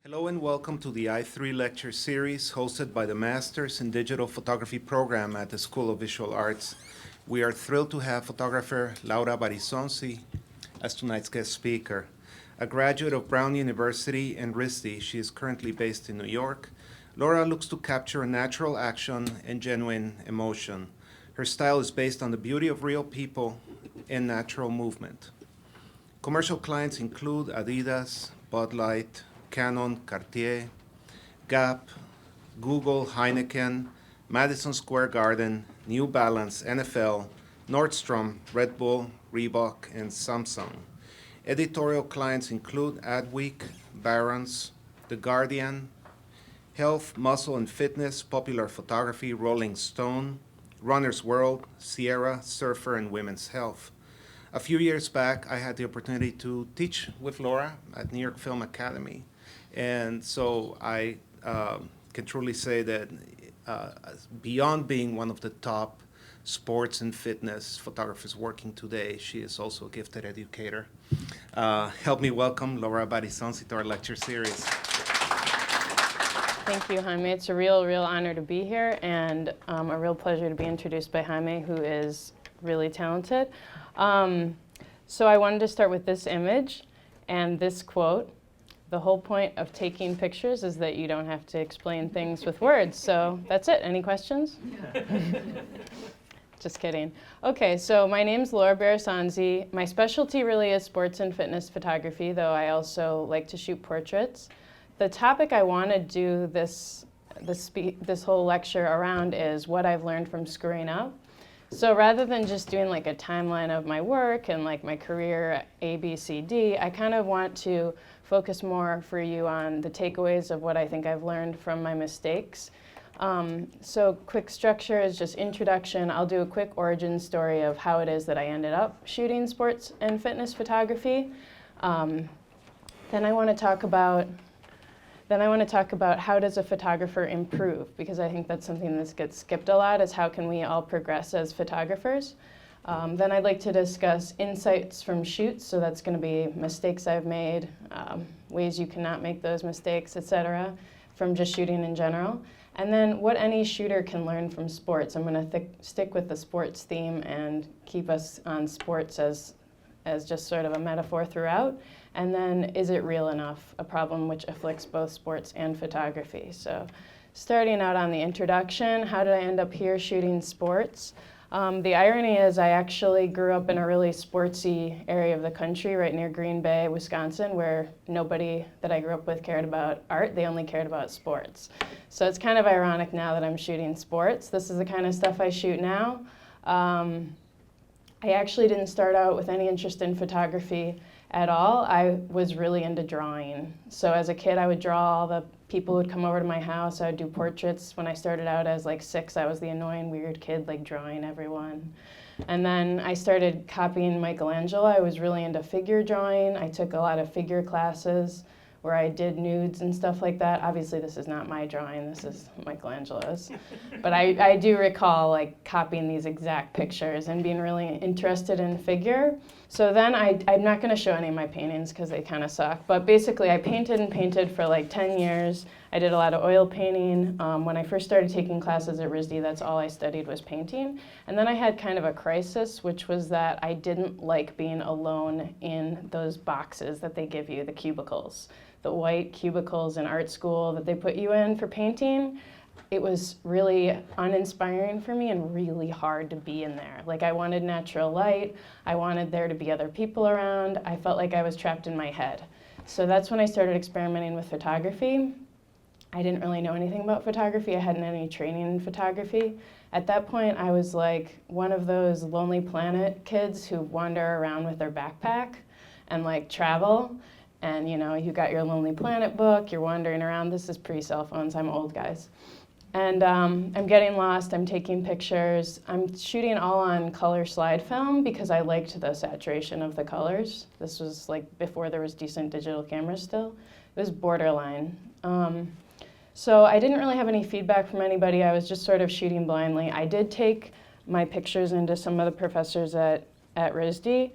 Hello and welcome to the I3 lecture series hosted by the Masters in Digital Photography program at the School of Visual Arts. We are thrilled to have photographer Laura Barisonzi as tonight's guest speaker. A graduate of Brown University and RISD, she is currently based in New York. Laura looks to capture natural action and genuine emotion. Her style is based on the beauty of real people and natural movement. Commercial clients include Adidas, Bud Light, Canon, Cartier, Gap, Google, Heineken, Madison Square Garden, New Balance, NFL, Nordstrom, Red Bull, Reebok, and Samsung. Editorial clients include Adweek, Barron's, The Guardian, Health, Muscle and Fitness, Popular Photography, Rolling Stone, Runner's World, Sierra, Surfer, and Women's Health. A few years back, I had the opportunity to teach with Laura at New York Film Academy. And so I can truly say that beyond being one of the top sports and fitness photographers working today, she is also a gifted educator. Help me welcome Laura Barisonzi to our lecture series. Thank you, Jaime. It's a real honor to be here, and a real pleasure to be introduced by Jaime, who is really talented. So I wanted to start with this image and this quote. The whole point of taking pictures is that you don't have to explain things with words. So that's it. Any questions? Just kidding. Okay, so my name's Laura Barisonzi. My specialty really is sports and fitness photography, though I also like to shoot portraits. The topic I want to do this whole lecture around is what I've learned from screwing up. So rather than just doing like a timeline of my work and like my career A, B, C, D, I kind of want to focus more for you on the takeaways of what I think I've learned from my mistakes. So quick structure is just introduction. I'll do a quick origin story of how it is that I ended up shooting sports and fitness photography. Then I want to talk about how does a photographer improve, because I think that's something that gets skipped a lot, is how can we all progress as photographers. Then I'd like to discuss insights from shoots, so that's going to be mistakes I've made, ways you cannot make those mistakes, etc., from just shooting in general. And then what any shooter can learn from sports. I'm going to stick with the sports theme and keep us on sports as just sort of a metaphor throughout. And then, is it real enough? A problem which afflicts both sports and photography. So starting out on the introduction, how did I end up here shooting sports? The irony is I actually grew up in a really sportsy area of the country right near Green Bay, Wisconsin, where nobody that I grew up with cared about art. They only cared about sports. So it's kind of ironic now that I'm shooting sports. This is the kind of stuff I shoot now. I actually didn't start out with any interest in photography at all. I was really into drawing. So as a kid, I would draw all the people who would come over to my house. I would do portraits. When I started out as like 6, I was the annoying, weird kid, like drawing everyone. And then I started copying Michelangelo. I was really into figure drawing. I took a lot of figure classes where I did nudes and stuff like that. Obviously, this is not my drawing. This is Michelangelo's. But I do recall like copying these exact pictures and being really interested in figure. So then I'm not going to show any of my paintings because they kind of suck. But basically, I painted and painted for like 10 years. I did a lot of oil painting. When I first started taking classes at RISD, that's all I studied was painting. And then I had kind of a crisis, which was that I didn't like being alone in those boxes that they give you, the cubicles. The white cubicles in art school that they put you in for painting. It was really uninspiring for me and really hard to be in there. Like I wanted natural light. I wanted there to be other people around. I felt like I was trapped in my head. So that's when I started experimenting with photography. I didn't really know anything about photography. I hadn't had any training in photography. At that point, I was like one of those Lonely Planet kids who wander around with their backpack and like travel. And you know, you got your Lonely Planet book, you're wandering around. This is pre-cell phones, I'm old, guys. And I'm getting lost, I'm taking pictures. I'm shooting all on color slide film because I liked the saturation of the colors. This was like before there was decent digital cameras still. It was borderline. So I didn't really have any feedback from anybody. I was just sort of shooting blindly. I did take my pictures into some of the professors at RISD.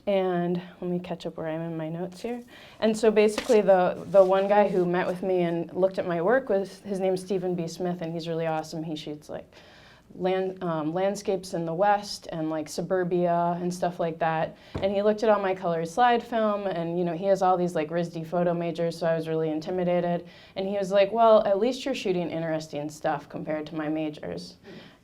And let me catch up where I am in my notes here. And so basically the one guy who met with me and looked at my work was, his name's Stephen B. Smith, and he's really awesome. He shoots like landscapes in the West and like suburbia and stuff like that. And he looked at all my colored slide film, and you know, he has all these like RISD photo majors, so I was really intimidated. And he was like, well, at least you're shooting interesting stuff compared to my majors.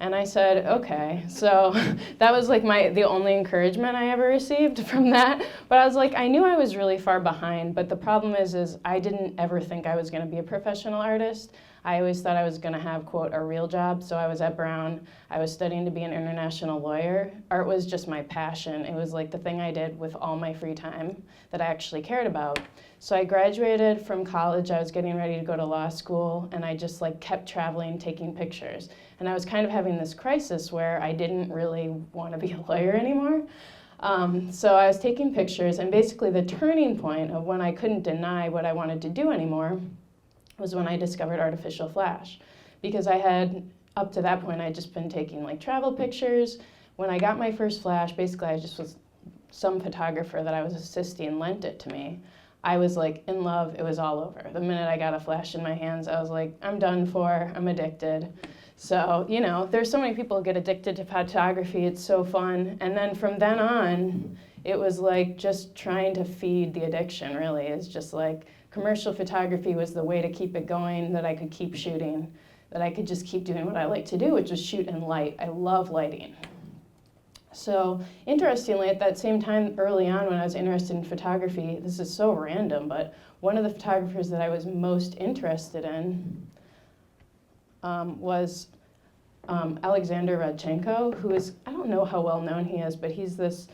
And I said, okay. So that was like the only encouragement I ever received from that. But I was like, I knew I was really far behind, but the problem is I didn't ever think I was gonna be a professional artist. I always thought I was gonna have, quote, a real job. So I was at Brown, I was studying to be an international lawyer. Art was just my passion. It was like the thing I did with all my free time that I actually cared about. So I graduated from college, I was getting ready to go to law school, and I just like kept traveling, taking pictures. And I was kind of having this crisis where I didn't really want to be a lawyer anymore. So I was taking pictures, and basically the turning point of when I couldn't deny what I wanted to do anymore was when I discovered artificial flash. Because I had, up to that point, I'd just been taking like travel pictures. When I got my first flash, basically I just was, some photographer that I was assisting lent it to me. I was like in love, it was all over. The minute I got a flash in my hands, I was like, I'm done for, I'm addicted. So, you know, there's so many people who get addicted to photography, it's so fun. And then from then on, it was like just trying to feed the addiction, really. It's just like commercial photography was the way to keep it going, that I could keep shooting, that I could just keep doing what I like to do, which was shoot in light. I love lighting. So interestingly, at that same time, early on when I was interested in photography, this is so random, but one of the photographers that I was most interested in was Alexander Rodchenko, who is, I don't know how well known he is, but he's this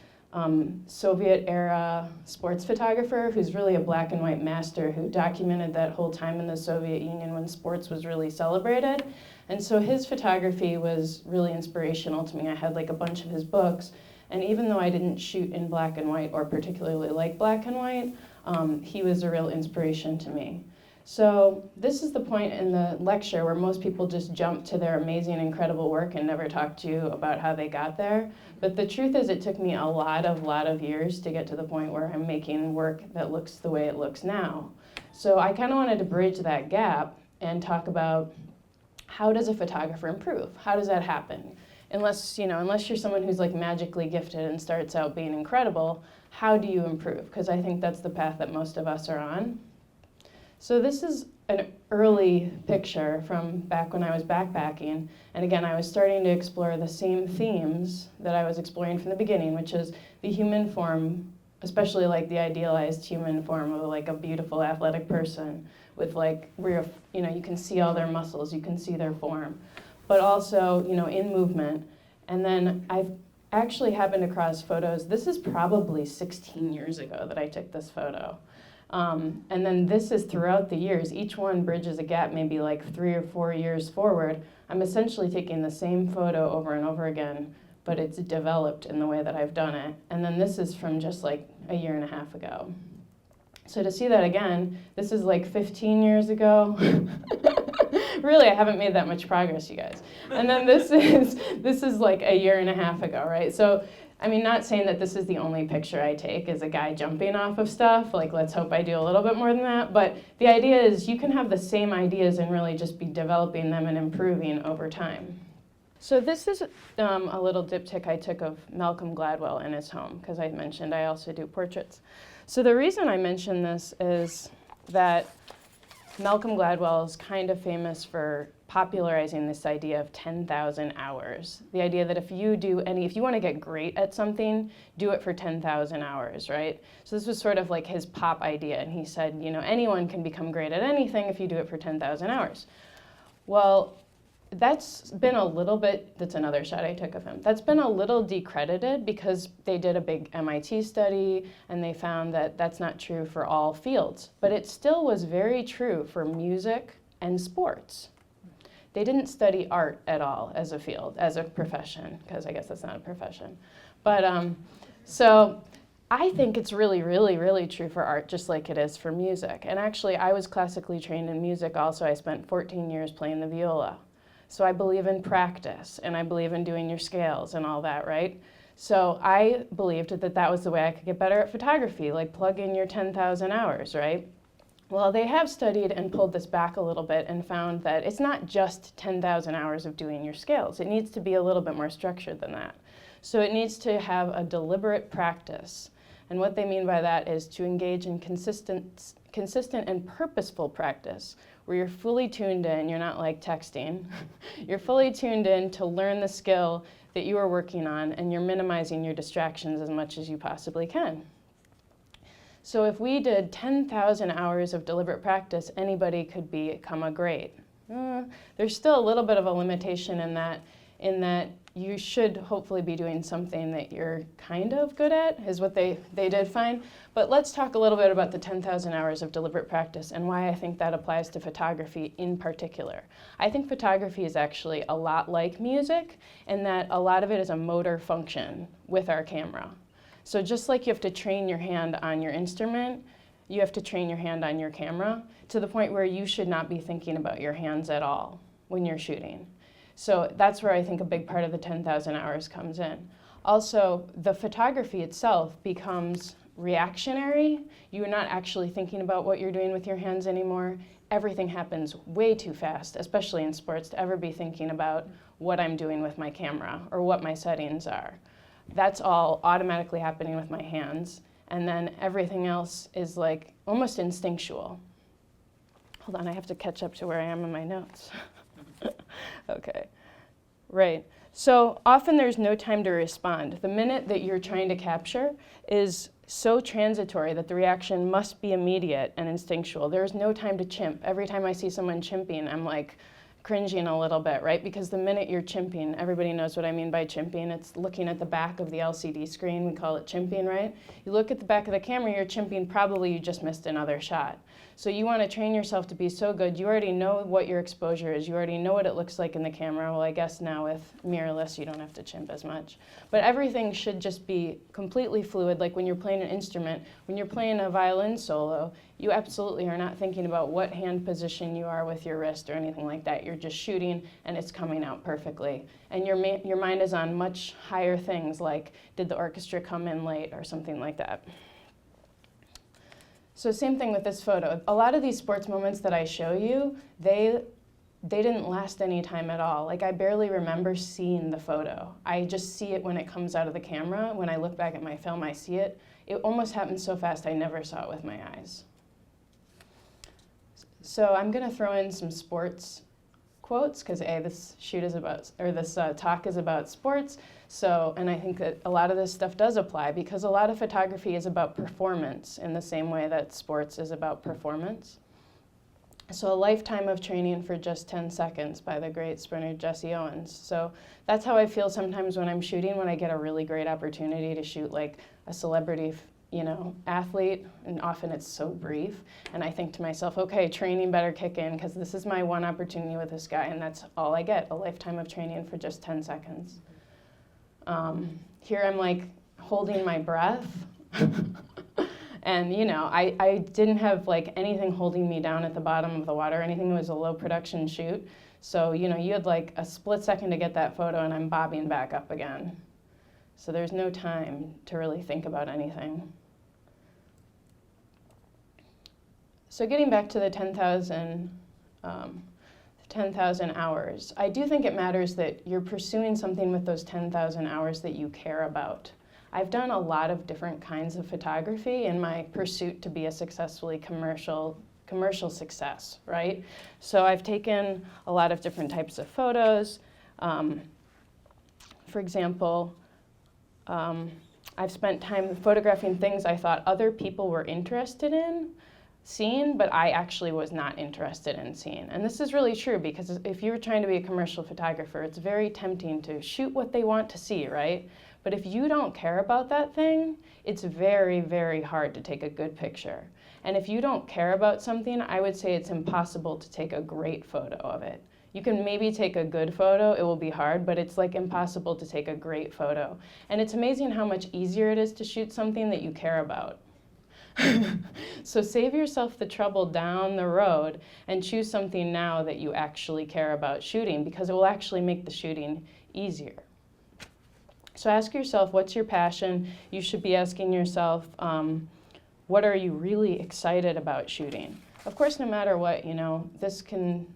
Soviet-era sports photographer who's really a black and white master who documented that whole time in the Soviet Union when sports was really celebrated. And so his photography was really inspirational to me. I had like a bunch of his books, and even though I didn't shoot in black and white or particularly like black and white, he was a real inspiration to me. So this is the point in the lecture where most people just jump to their amazing, incredible work and never talk to you about how they got there. But the truth is it took me a lot of years to get to the point where I'm making work that looks the way it looks now. So I kind of wanted to bridge that gap and talk about how does a photographer improve? How does that happen? Unless you're someone who's like magically gifted and starts out being incredible, how do you improve? Because I think that's the path that most of us are on. So this is an early picture from back when I was backpacking. And again, I was starting to explore the same themes that I was exploring from the beginning, which is the human form, especially like the idealized human form of like a beautiful athletic person with like where, you can see all their muscles, you can see their form, but also, in movement. And then I've actually happened across photos. This is probably 16 years ago that I took this photo. And then this is throughout the years. Each one bridges a gap maybe like 3 or 4 years forward. I'm essentially taking the same photo over and over again, but it's developed in the way that I've done it. And then this is from just like a year and a half ago. So to see that again, this is like 15 years ago. Really, I haven't made that much progress, you guys. And then this is like a year and a half ago, right? So, I mean, not saying that this is the only picture I take is a guy jumping off of stuff. Like, let's hope I do a little bit more than that. But the idea is you can have the same ideas and really just be developing them and improving over time. So this is a little diptych I took of Malcolm Gladwell in his home, because I mentioned I also do portraits. So the reason I mention this is that Malcolm Gladwell is kind of famous for popularizing this idea of 10,000 hours. The idea that if you want to get great at something, do it for 10,000 hours, right? So this was sort of like his pop idea, and he said, anyone can become great at anything if you do it for 10,000 hours. Well, that's another shot I took of him. That's been a little decredited because they did a big MIT study and they found that that's not true for all fields. But it still was very true for music and sports. They didn't study art at all as a field, as a profession, because I guess that's not a profession. But so I think it's really, really, really true for art, just like it is for music. And actually, I was classically trained in music also. I spent 14 years playing the viola. So I believe in practice, and I believe in doing your scales and all that, right? So I believed that that was the way I could get better at photography, like plug in your 10,000 hours, right? Well, they have studied and pulled this back a little bit and found that it's not just 10,000 hours of doing your scales. It needs to be a little bit more structured than that. So it needs to have a deliberate practice. And what they mean by that is to engage in consistent and purposeful practice, where you're fully tuned in, you're not like texting, you're fully tuned in to learn the skill that you are working on, and you're minimizing your distractions as much as you possibly can. So if we did 10,000 hours of deliberate practice, anybody could become a great. There's still a little bit of a limitation in that you should hopefully be doing something that you're kind of good at, is what they did find. But let's talk a little bit about the 10,000 hours of deliberate practice and why I think that applies to photography in particular. I think photography is actually a lot like music in that a lot of it is a motor function with our camera. So just like you have to train your hand on your instrument, you have to train your hand on your camera to the point where you should not be thinking about your hands at all when you're shooting. So that's where I think a big part of the 10,000 hours comes in. Also, the photography itself becomes reactionary. You're not actually thinking about what you're doing with your hands anymore. Everything happens way too fast, especially in sports, to ever be thinking about what I'm doing with my camera or what my settings are. That's all automatically happening with my hands, and then everything else is like almost instinctual. Hold on, I have to catch up to where I am in my notes. Okay, right. So often there's no time to respond. The minute that you're trying to capture is so transitory that the reaction must be immediate and instinctual. There's no time to chimp. Every time I see someone chimping, I'm like cringing a little bit, right? Because the minute you're chimping, everybody knows what I mean by chimping. It's looking at the back of the LCD screen. We call it chimping, right? You look at the back of the camera, you're chimping, probably you just missed another shot. So you want to train yourself to be so good. You already know what your exposure is. You already know what it looks like in the camera. Well, I guess now with mirrorless, you don't have to chimp as much. But everything should just be completely fluid. Like when you're playing an instrument, when you're playing a violin solo, you absolutely are not thinking about what hand position you are with your wrist or anything like that. You're just shooting and it's coming out perfectly. And your mind is on much higher things like, did the orchestra come in late or something like that. So same thing with this photo. A lot of these sports moments that I show you, they didn't last any time at all. Like I barely remember seeing the photo. I just see it when it comes out of the camera. When I look back at my film, I see it. It almost happened so fast I never saw it with my eyes. So I'm gonna throw in some sports quotes because this talk is about sports. So, and I think that a lot of this stuff does apply because a lot of photography is about performance in the same way that sports is about performance. So a lifetime of training for just 10 seconds by the great sprinter Jesse Owens. So that's how I feel sometimes when I'm shooting, when I get a really great opportunity to shoot like a celebrity athlete, and often it's so brief, and I think to myself, okay, training better kick in because this is my one opportunity with this guy, and that's all I get, a lifetime of training for just 10 seconds. Here I'm like holding my breath, and I didn't have like anything holding me down at the bottom of the water or anything. It was a low production shoot, so you had like a split second to get that photo, and I'm bobbing back up again. So there's no time to really think about anything. So getting back to the 10,000 hours, I do think it matters that you're pursuing something with those 10,000 hours that you care about. I've done a lot of different kinds of photography in my pursuit to be a successfully commercial success, right? So I've taken a lot of different types of photos. For example, I've spent time photographing things I thought other people were interested in seeing, but I actually was not interested in seeing. And this is really true because if you're trying to be a commercial photographer, it's very tempting to shoot what they want to see, right? But if you don't care about that thing, it's very, very hard to take a good picture. And if you don't care about something, I would say it's impossible to take a great photo of it. You can maybe take a good photo, it will be hard, but it's like impossible to take a great photo. And it's amazing how much easier it is to shoot something that you care about. So save yourself the trouble down the road and choose something now that you actually care about shooting because it will actually make the shooting easier. So ask yourself, what's your passion? You should be asking yourself, what are you really excited about shooting? Of course, no matter what, this can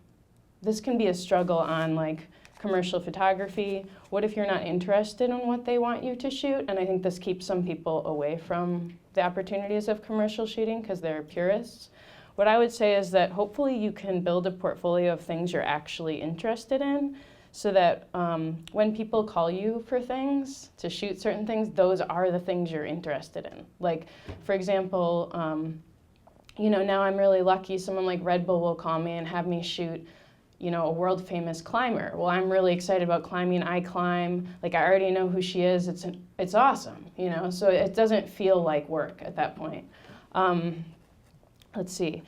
be a struggle on like commercial photography. What if you're not interested in what they want you to shoot? And I think this keeps some people away from the opportunities of commercial shooting because they're purists. What I would say is that hopefully you can build a portfolio of things you're actually interested in so that when people call you for things, to shoot certain things, those are the things you're interested in. Like, for example, now I'm really lucky, someone like Red Bull will call me and have me shoot a world famous climber. Well, I'm really excited about climbing. I climb, like I already know who she is. It's awesome, so it doesn't feel like work at that point. Let's see.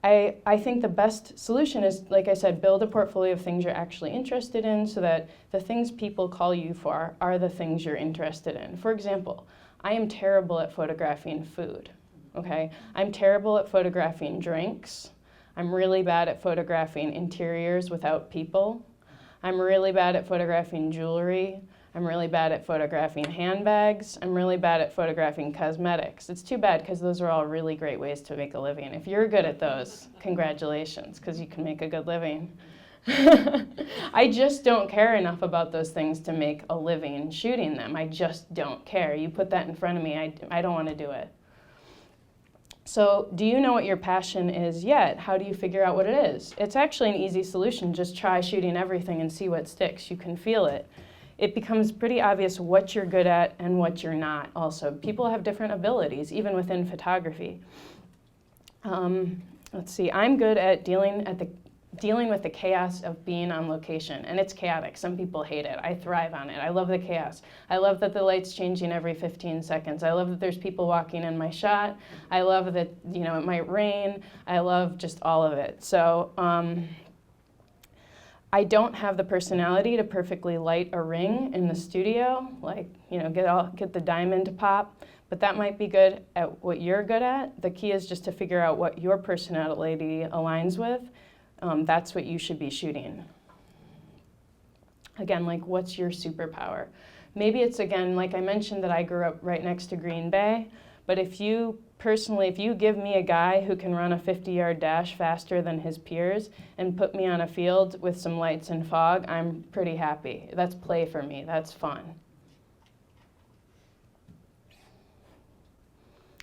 I think the best solution is, like I said, build a portfolio of things you're actually interested in so that the things people call you for are the things you're interested in. For example, I am terrible at photographing food, okay? I'm terrible at photographing drinks. I'm really bad at photographing interiors without people. I'm really bad at photographing jewelry. I'm really bad at photographing handbags. I'm really bad at photographing cosmetics. It's too bad because those are all really great ways to make a living. If you're good at those, congratulations, because you can make a good living. I just don't care enough about those things to make a living shooting them. I just don't care. You put that in front of me, I don't want to do it. So do you know what your passion is yet? How do you figure out what it is? It's actually an easy solution. Just try shooting everything and see what sticks. You can feel it. It becomes pretty obvious what you're good at and what you're not also. People have different abilities, even within photography. Let's see, I'm good at dealing with the chaos of being on location, and it's chaotic. Some people hate it. I thrive on it. I love the chaos. I love that the light's changing every 15 seconds. I love that there's people walking in my shot. I love that, it might rain. I love just all of it. So I don't have the personality to perfectly light a ring in the studio, like, get the diamond to pop, but that might be good at what you're good at. The key is just to figure out what your personality aligns with. That's what you should be shooting. Again, like, what's your superpower? Maybe it's, again, like I mentioned that I grew up right next to Green Bay, but if you give me a guy who can run a 50-yard dash faster than his peers and put me on a field with some lights and fog, I'm pretty happy. That's play for me. That's fun.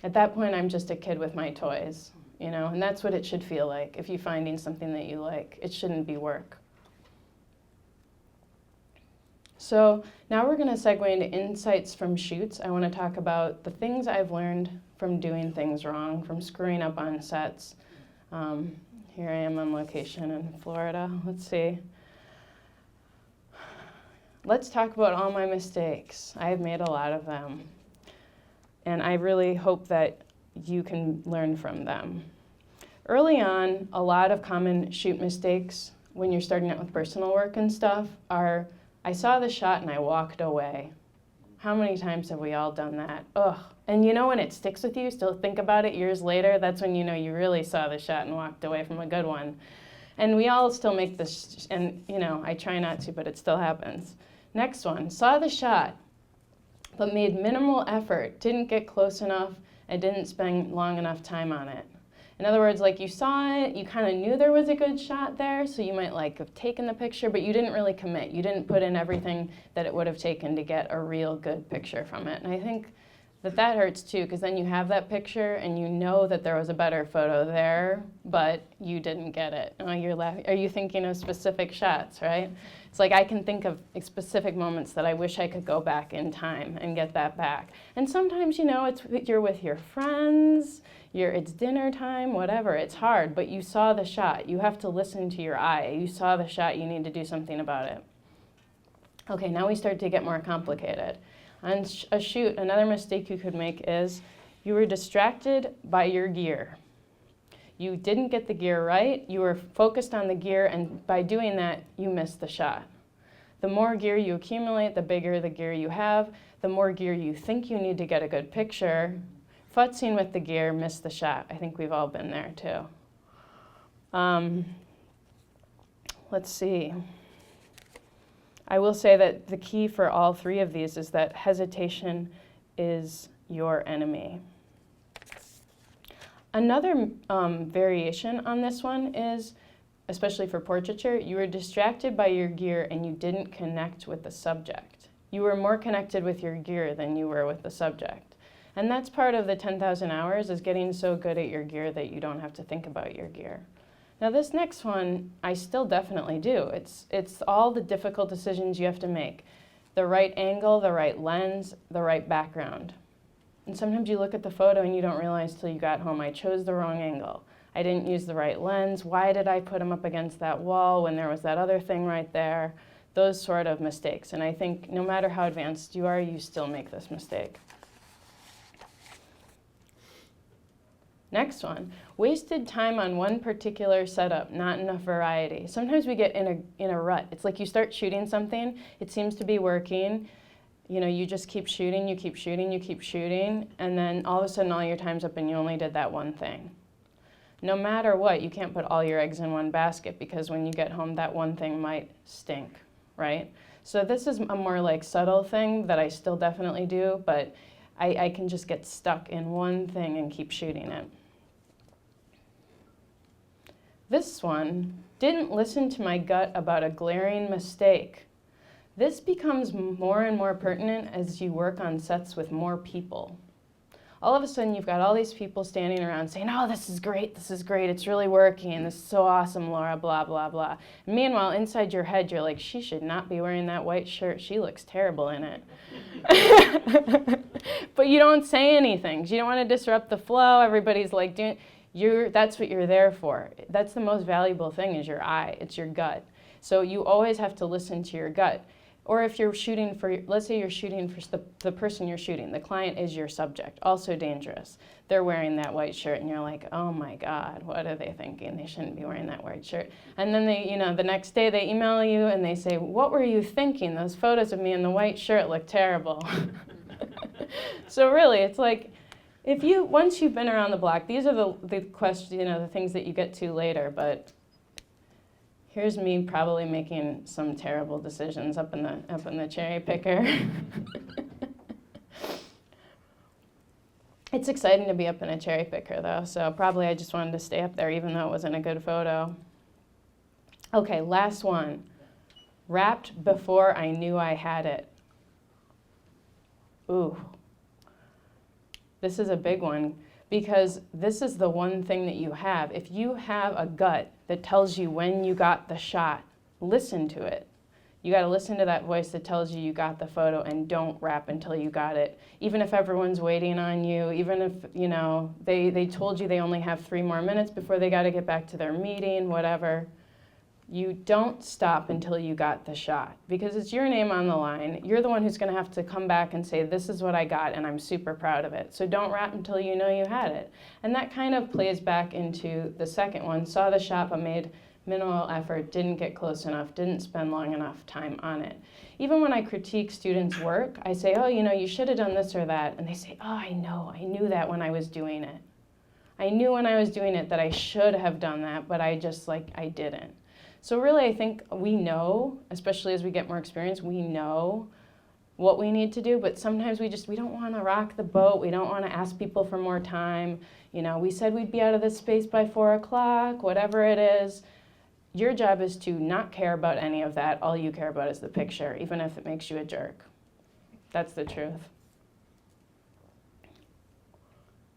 At that point, I'm just a kid with my toys, and that's what it should feel like if you're finding something that you like. It shouldn't be work. So now we're going to segue into insights from shoots. I want to talk about the things I've learned from doing things wrong, from screwing up on sets. Here I am on location in Florida. Let's see. Let's talk about all my mistakes. I have made a lot of them. And I really hope that you can learn from them. Early on, a lot of common shoot mistakes when you're starting out with personal work and stuff are, I saw the shot and I walked away. How many times have we all done that? Ugh. And when it sticks with you, still think about it years later, that's when you really saw the shot and walked away from a good one. And we all still make this, and I try not to, but it still happens. Next one, saw the shot, but made minimal effort, didn't get close enough, and didn't spend long enough time on it. In other words, like, you saw it, you kind of knew there was a good shot there, so you might have taken the picture, but you didn't really commit. You didn't put in everything that it would have taken to get a real good picture from it. And I think that hurts too, because then you have that picture and you know that there was a better photo there, but you didn't get it. Oh, you're laughing. Are you thinking of specific shots, right? It's like I can think of specific moments that I wish I could go back in time and get that back. And sometimes, you're with your friends, it's dinner time, whatever. It's hard, but you saw the shot. You have to listen to your eye. You saw the shot. You need to do something about it. Okay, now we start to get more complicated. On a shoot, another mistake you could make is you were distracted by your gear. You didn't get the gear right. You were focused on the gear, and by doing that, you missed the shot. The more gear you accumulate, the bigger the gear you have, the more gear you think you need to get a good picture. Futzing with the gear, missed the shot. I think we've all been there too. Let's see. I will say that the key for all three of these is that hesitation is your enemy. Another variation on this one is, especially for portraiture, you were distracted by your gear and you didn't connect with the subject. You were more connected with your gear than you were with the subject. And that's part of the 10,000 hours, is getting so good at your gear that you don't have to think about your gear. Now this next one, I still definitely do. It's all the difficult decisions you have to make. The right angle, the right lens, the right background. And sometimes you look at the photo and you don't realize till you got home, I chose the wrong angle. I didn't use the right lens. Why did I put him up against that wall when there was that other thing right there? Those sort of mistakes. And I think no matter how advanced you are, you still make this mistake. Next one, wasted time on one particular setup, not enough variety. Sometimes we get in a rut. It's like you start shooting something, it seems to be working, you know, you just keep shooting, you keep shooting, you keep shooting, and then all of a sudden all your time's up and you only did that one thing. No matter what, you can't put all your eggs in one basket, because when you get home, that one thing might stink, right? So this is a more like subtle thing that I still definitely do, but I can just get stuck in one thing and keep shooting it. This one, didn't listen to my gut about a glaring mistake. This becomes more and more pertinent as you work on sets with more people. All of a sudden, you've got all these people standing around saying, oh, this is great, it's really working, this is so awesome, Laura, blah, blah, blah. And meanwhile, inside your head, you're like, she should not be wearing that white shirt, she looks terrible in it. But you don't say anything, 'cause you don't want to disrupt the flow, everybody's like doing, that's what you're there for. That's the most valuable thing, is your eye, it's your gut. So you always have to listen to your gut. Or if you're shooting for, let's say you're shooting for the person you're shooting, the client is your subject, also dangerous. They're wearing that white shirt and you're like, oh my God, what are they thinking? They shouldn't be wearing that white shirt. And then they, you know, the next day they email you and they say, what were you thinking? Those photos of me in the white shirt look terrible. So really, it's like, once you've been around the block, these are the questions, you know, the things that you get to later, but here's me probably making some terrible decisions up in the cherry picker. It's exciting to be up in a cherry picker though, so probably I just wanted to stay up there even though it wasn't a good photo. Okay, last one. Wrapped before I knew I had it. Ooh. This is a big one, because this is the one thing that you have. If you have a gut that tells you when you got the shot, listen to it. You got to listen to that voice that tells you got the photo, and don't wrap until you got it. Even if everyone's waiting on you, even if, you know, they told you they only have 3 more minutes before they got to get back to their meeting, whatever. You don't stop until you got the shot, because it's your name on the line. You're the one who's going to have to come back and say, this is what I got and I'm super proud of it. So don't wrap until you know you had it. And that kind of plays back into the second one. Saw the shot but made minimal effort, didn't get close enough, didn't spend long enough time on it. Even when I critique students' work, I say, oh, you know, you should have done this or that. And they say, oh, I knew that when I was doing it. I knew when I was doing it that I should have done that, but I didn't. So really, I think we know, especially as we get more experience, we know what we need to do, but sometimes we don't want to rock the boat. We don't want to ask people for more time. You know, we said we'd be out of this space by 4 o'clock, whatever it is. Your job is to not care about any of that. All you care about is the picture, even if it makes you a jerk. That's the truth.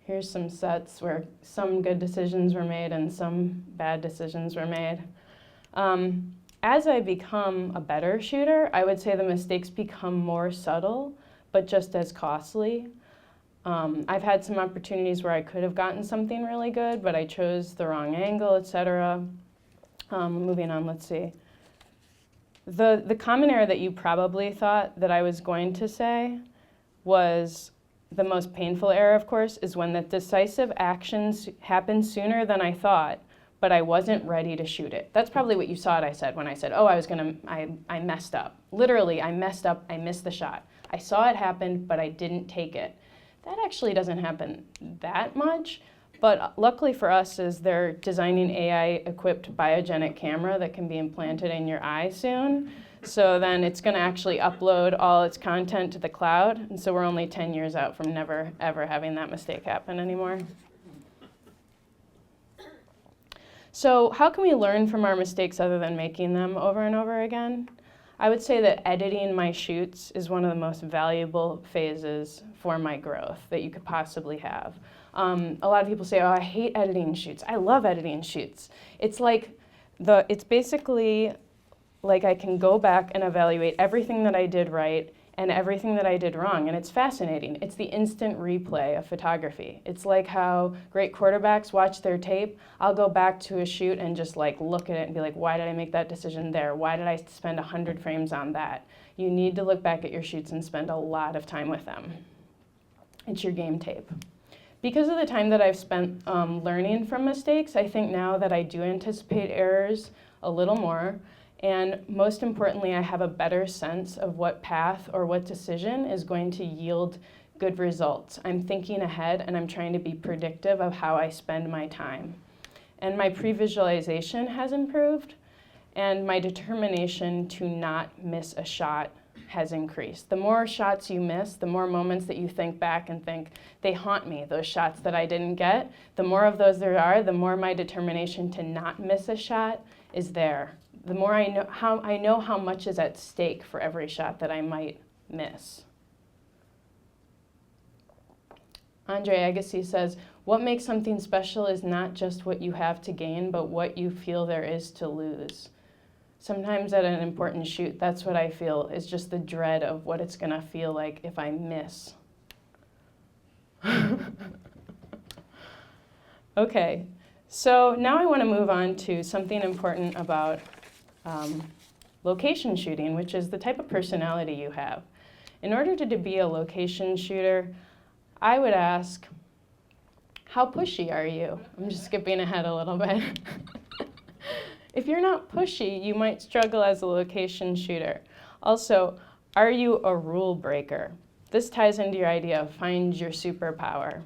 Here's some sets where some good decisions were made and some bad decisions were made. As I become a better shooter, I would say the mistakes become more subtle, but just as costly. I've had some opportunities where I could have gotten something really good, but I chose the wrong angle, etc. Moving on, let's see. The common error that you probably thought that I was going to say was the most painful error, of course, is when the decisive actions happen sooner than I thought, but I wasn't ready to shoot it. That's probably what you saw I said when I said, oh, I messed up. Literally, I messed up, I missed the shot. I saw it happen, but I didn't take it. That actually doesn't happen that much, but luckily for us is they're designing AI-equipped biogenic camera that can be implanted in your eye soon. So then it's going to actually upload all its content to the cloud. And so we're only 10 years out from never, ever having that mistake happen anymore. So how can we learn from our mistakes other than making them over and over again? I would say that editing my shoots is one of the most valuable phases for my growth that you could possibly have. A lot of people say, oh, I hate editing shoots. I love editing shoots. It's basically like I can go back and evaluate everything that I did right and everything that I did wrong, and it's fascinating. It's the instant replay of photography. It's like how great quarterbacks watch their tape. I'll go back to a shoot and just like look at it and be like, why did I make that decision there? Why did I spend 100 frames on that? You need to look back at your shoots and spend a lot of time with them. It's your game tape. Because of the time that I've spent learning from mistakes, I think now that I do anticipate errors a little more. And most importantly, I have a better sense of what path or what decision is going to yield good results. I'm thinking ahead and I'm trying to be predictive of how I spend my time. And my pre-visualization has improved, and my determination to not miss a shot has increased. The more shots you miss, the more moments that you think back and think, they haunt me, those shots that I didn't get. The more of those there are, the more my determination to not miss a shot is there. The more I know how much is at stake for every shot that I might miss. Andre Agassi says, what makes something special is not just what you have to gain, but what you feel there is to lose. Sometimes at an important shoot, that's what I feel, is just the dread of what it's going to feel like if I miss. Okay, so now I want to move on to something important about location shooting, which is the type of personality you have. In order to be a location shooter, I would ask, how pushy are you? I'm just skipping ahead a little bit. If you're not pushy, you might struggle as a location shooter. Also, are you a rule breaker? This ties into your idea of find your superpower.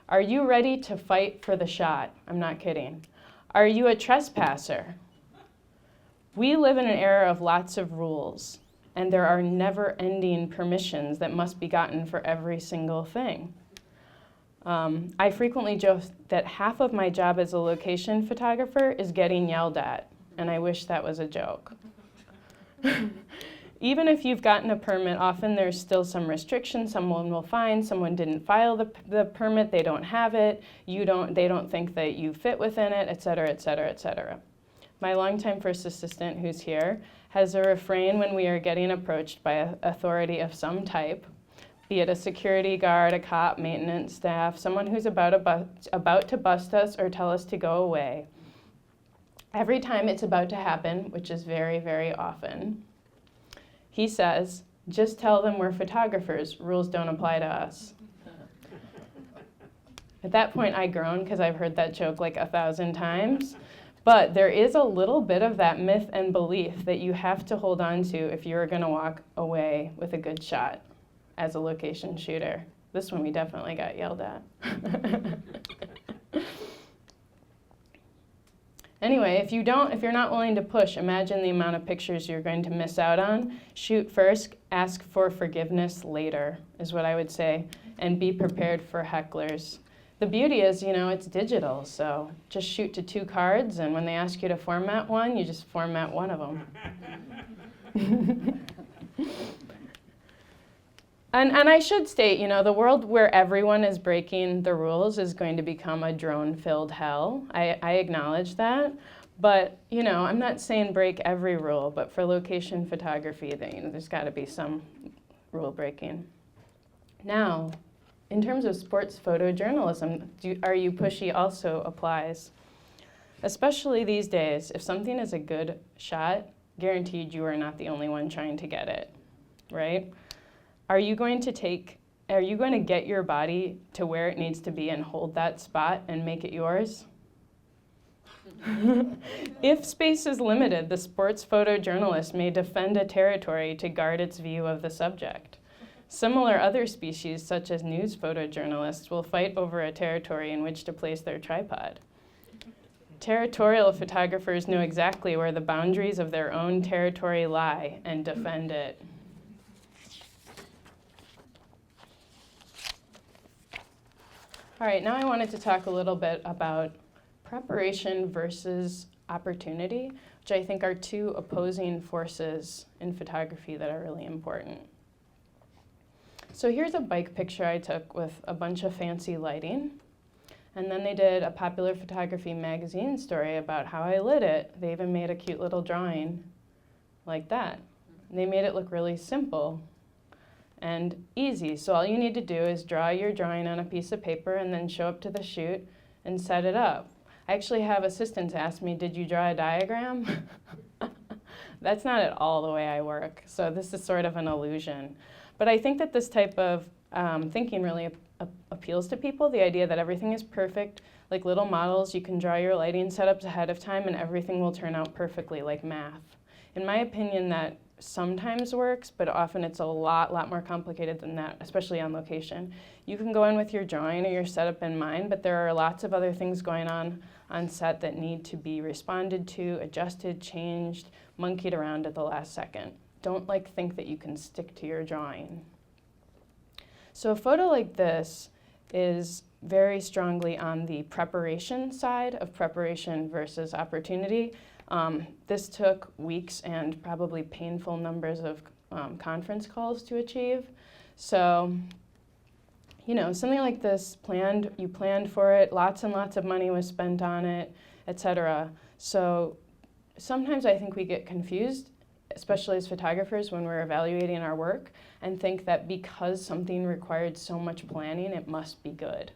Are you ready to fight for the shot? I'm not kidding. Are you a trespasser? We live in an era of lots of rules, and there are never-ending permissions that must be gotten for every single thing. I frequently joke that half of my job as a location photographer is getting yelled at, and I wish that was a joke. Even if you've gotten a permit, often there's still some restriction. Someone will find someone didn't file the permit, they don't have it, they don't think that you fit within it, et cetera, et cetera, et cetera. My longtime first assistant, who's here, has a refrain when we are getting approached by an authority of some type, be it a security guard, a cop, maintenance staff, someone who's about to bust us or tell us to go away. Every time it's about to happen, which is very, very often, he says, just tell them we're photographers, rules don't apply to us. At that point, I groan because I've heard that joke like 1,000 times. But there is a little bit of that myth and belief that you have to hold on to if you're going to walk away with a good shot as a location shooter. This one we definitely got yelled at. Anyway, if you're not willing to push, imagine the amount of pictures you're going to miss out on. Shoot first, ask for forgiveness later, is what I would say, and be prepared for hecklers. The beauty is, it's digital, so just shoot to 2 cards, and when they ask you to format one, you just format one of them. And I should state, the world where everyone is breaking the rules is going to become a drone-filled hell. I acknowledge that, but, I'm not saying break every rule, but for location photography, there's got to be some rule breaking. Now, in terms of sports photojournalism, are you pushy also applies. Especially these days, if something is a good shot, guaranteed you are not the only one trying to get it, right? Are you going to get your body to where it needs to be and hold that spot and make it yours? If space is limited, the sports photojournalist may defend a territory to guard its view of the subject. Similar other species, such as news photojournalists, will fight over a territory in which to place their tripod. Territorial photographers know exactly where the boundaries of their own territory lie and defend it. All right, now I wanted to talk a little bit about preparation versus opportunity, which I think are two opposing forces in photography that are really important. So here's a bike picture I took with a bunch of fancy lighting. And then they did a Popular Photography magazine story about how I lit it. They even made a cute little drawing like that. And they made it look really simple and easy. So all you need to do is draw your drawing on a piece of paper and then show up to the shoot and set it up. I actually have assistants ask me, did you draw a diagram? That's not at all the way I work. So this is sort of an illusion. But I think that this type of thinking really appeals to people, the idea that everything is perfect. Like little models, you can draw your lighting setups ahead of time and everything will turn out perfectly, like math. In my opinion, that sometimes works, but often it's a lot more complicated than that, especially on location. You can go in with your drawing or your setup in mind, but there are lots of other things going on set that need to be responded to, adjusted, changed, monkeyed around at the last second. Don't think that you can stick to your drawing. So a photo like this is very strongly on the preparation side of preparation versus opportunity. This took weeks and probably painful numbers of conference calls to achieve. So, you know, something like this, you planned for it, lots and lots of money was spent on it, etc. So sometimes I think we get confused, especially as photographers when we're evaluating our work, and think that because something required so much planning, it must be good.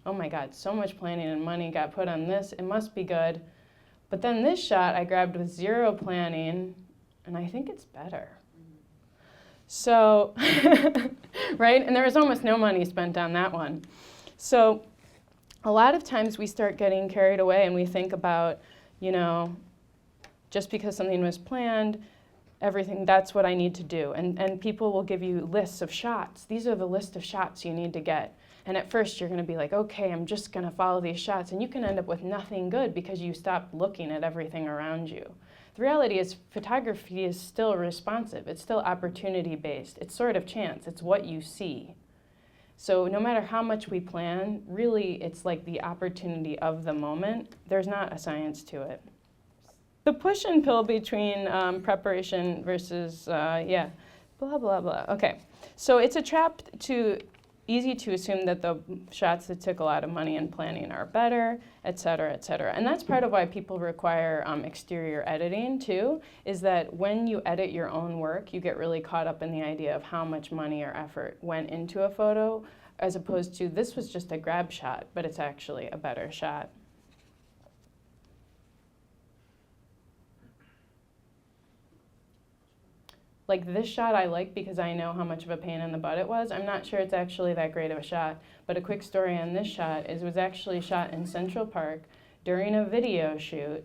Oh my God, so much planning and money got put on this, it must be good. But then this shot I grabbed with zero planning, and I think it's better. So, right? And there was almost no money spent on that one. So a lot of times we start getting carried away and we think about, you know, just because something was planned, everything, that's what I need to do. And people will give you lists of shots. These are the list of shots you need to get. And at first you're gonna be like, okay, I'm just gonna follow these shots. And you can end up with nothing good because you stopped looking at everything around you. The reality is photography is still responsive. It's still opportunity-based. It's sort of chance. It's what you see. So no matter how much we plan, really it's like the opportunity of the moment. There's not a science to it. The push and pull between preparation versus, blah, blah, blah. Okay, so it's a trap easy to assume that the shots that took a lot of money and planning are better, et cetera, et cetera. And that's part of why people require exterior editing too, is that when you edit your own work, you get really caught up in the idea of how much money or effort went into a photo, as opposed to this was just a grab shot, but it's actually a better shot. Like this shot I like because I know how much of a pain in the butt it was. I'm not sure it's actually that great of a shot, but a quick story on this shot is it was actually shot in Central Park during a video shoot,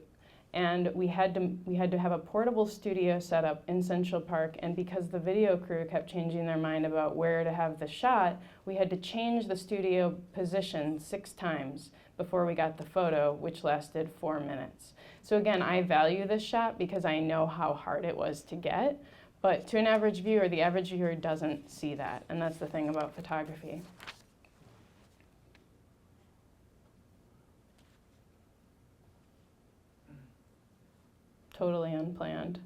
and we had to have a portable studio set up in Central Park, and because the video crew kept changing their mind about where to have the shot, we had to change the studio position 6 times before we got the photo, which lasted 4 minutes. So again, I value this shot because I know how hard it was to get. But to an average viewer, the average viewer doesn't see that, and that's the thing about photography. Totally unplanned.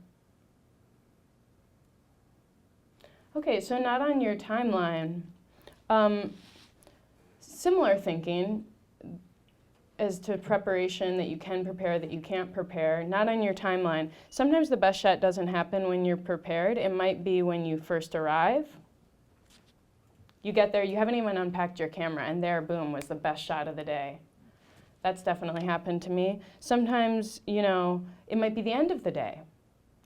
Okay, so not on your timeline. Similar thinking as to preparation, that you can prepare, that you can't prepare, not on your timeline. Sometimes the best shot doesn't happen when you're prepared. It might be when you first arrive. You get there, you haven't even unpacked your camera, and there, boom, was the best shot of the day. That's definitely happened to me. Sometimes, you know, it might be the end of the day.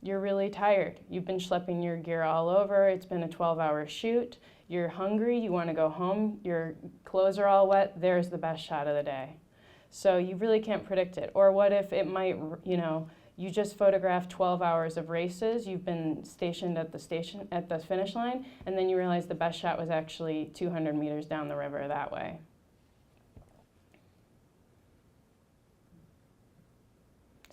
You're really tired. You've been schlepping your gear all over. It's been a 12-hour shoot. You're hungry. You want to go home. Your clothes are all wet. There's the best shot of the day. So you really can't predict it. Or what if it might, you know, you just photographed 12 hours of races, you've been stationed at the finish line, and then you realize the best shot was actually 200 meters down the river that way.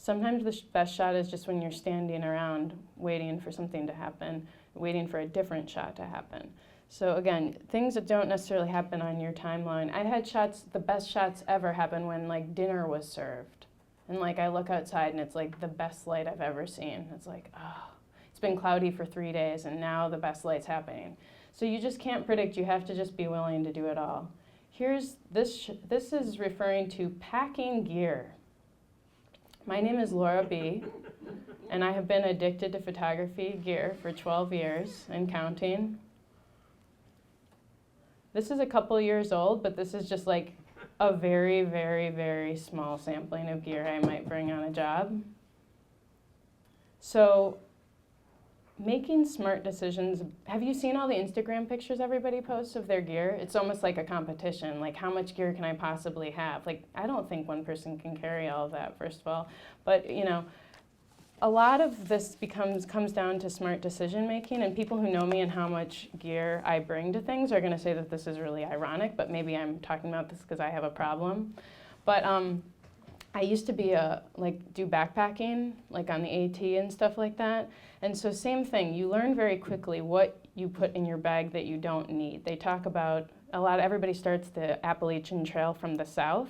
Sometimes the best shot is just when you're standing around waiting for something to happen, waiting for a different shot to happen. So again, things that don't necessarily happen on your timeline. I had shots, the best shots ever happen when like dinner was served. And like I look outside and it's like the best light I've ever seen. It's like, oh, it's been cloudy for 3 days and now the best light's happening. So you just can't predict, you have to just be willing to do it all. Here's this is referring to packing gear. My name is Laura B, and I have been addicted to photography gear for 12 years and counting. This is a couple years old, but this is just like a very, very, very small sampling of gear I might bring on a job. So making smart decisions, have you seen all the Instagram pictures everybody posts of their gear? It's almost like a competition, like how much gear can I possibly have? Like, I don't think one person can carry all of that, first of all. But, you know, a lot of this comes down to smart decision making, and people who know me and how much gear I bring to things are going to say that this is really ironic, but maybe I'm talking about this because I have a problem. But I used to be do backpacking, like on the AT and stuff like that. And so same thing, you learn very quickly what you put in your bag that you don't need. They talk about, everybody starts the Appalachian Trail from the south,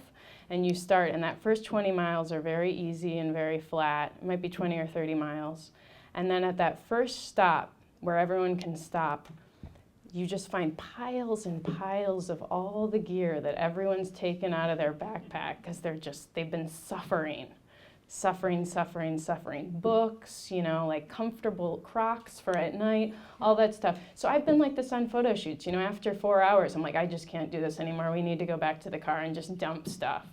and you start, and that first 20 miles are very easy and very flat. It might be 20 or 30 miles. And then at that first stop, where everyone can stop, you just find piles and piles of all the gear that everyone's taken out of their backpack because they've been suffering. Books, you know, like comfortable Crocs for at night, all that stuff. So I've been like this on photo shoots, you know, after 4 hours, I'm like, I just can't do this anymore. We need to go back to the car and just dump stuff.